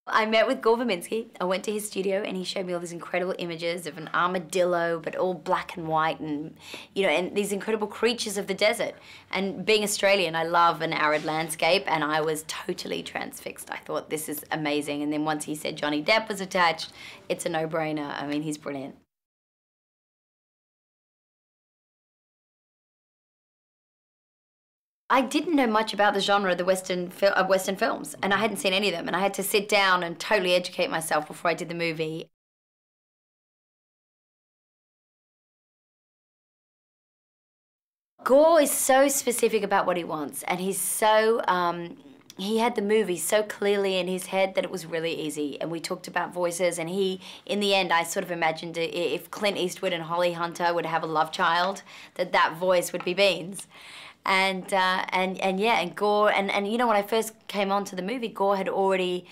I met with Gore Verbinski. I went to his studio and he showed me all these incredible images of an armadillo, but all black and white, and and these incredible creatures of the desert. And being Australian, I love an arid landscape, and I was totally transfixed. I thought, this is amazing. And then once he said Johnny Depp was attached, it's a no-brainer. I mean, he's brilliant. I didn't know much about the genre of the Western films, and I hadn't seen any of them, and I had to sit down and totally educate myself before I did the movie. Gore is so specific about what he wants, and he's so, he had the movie so clearly in his head that it was really easy. And we talked about voices, and in the end, I sort of imagined if Clint Eastwood and Holly Hunter would have a love child, that voice would be Beans. And Gore, and when I first came onto the movie, Gore had already,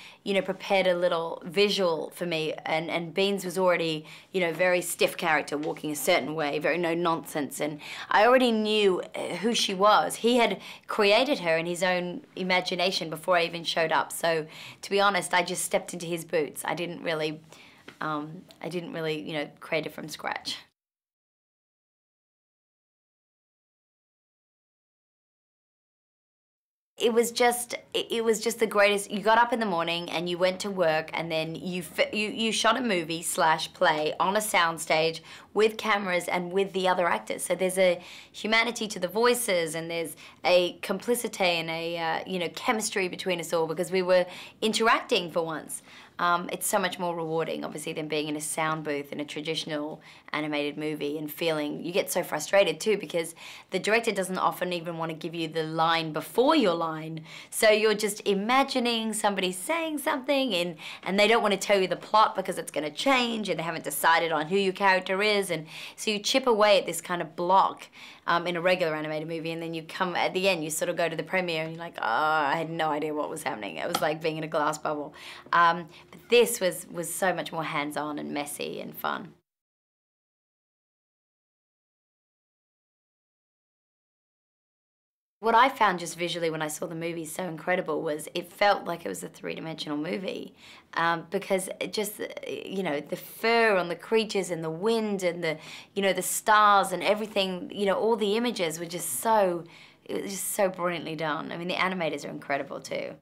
prepared a little visual for me, and Beans was already, very stiff character, walking a certain way, very no nonsense, and I already knew who she was. He had created her in his own imagination before I even showed up. So, to be honest, I just stepped into his boots. I didn't really, create it from scratch. It was just the greatest. You got up in the morning and you went to work, and then you shot a movie / play on a soundstage with cameras and with the other actors. So there's a humanity to the voices, and there's a complicity and a chemistry between us all because we were interacting for once. It's so much more rewarding, obviously, than being in a sound booth in a traditional animated movie and feeling. You get so frustrated too because the director doesn't often even want to give you the line before your line. So you're just imagining somebody saying something, and they don't want to tell you the plot because it's going to change, and they haven't decided on who your character is. And so you chip away at this kind of block in a regular animated movie, and then you come at the end, you sort of go to the premiere and you're like, oh, I had no idea what was happening. It was like being in a glass bubble. But this was so much more hands-on and messy and fun. What I found just visually when I saw the movie so incredible was it felt like it was a three-dimensional movie because it just, the fur on the creatures and the wind and the stars and everything, all the images were just so, it was just so brilliantly done. I mean, the animators are incredible too.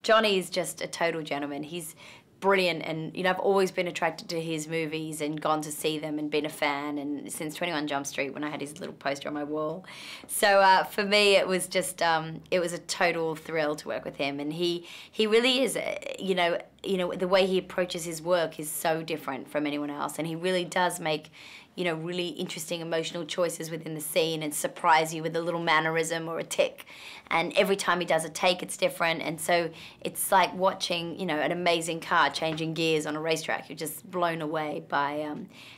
Johnny is just a total gentleman. He's brilliant, and I've always been attracted to his movies and gone to see them and been a fan, and since 21 Jump Street when I had his little poster on my wall. So for me it was just it was a total thrill to work with him, and he really is the way he approaches his work is so different from anyone else, and he really does make really interesting emotional choices within the scene and surprise you with a little mannerism or a tick. And every time he does a take, it's different. And so it's like watching, an amazing car changing gears on a racetrack. You're just blown away by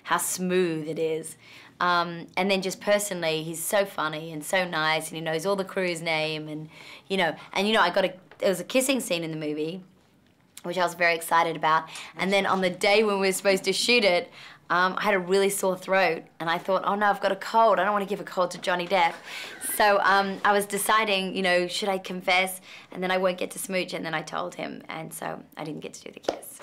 how smooth it is. And then just personally, he's so funny and so nice, and he knows all the crew's name. And, there was a kissing scene in the movie, which I was very excited about. And then on the day when we were supposed to shoot it, I had a really sore throat, and I thought, oh no, I've got a cold. I don't want to give a cold to Johnny Depp. So I was deciding, should I confess? And then I won't get to smooch, and then I told him, and so I didn't get to do the kiss.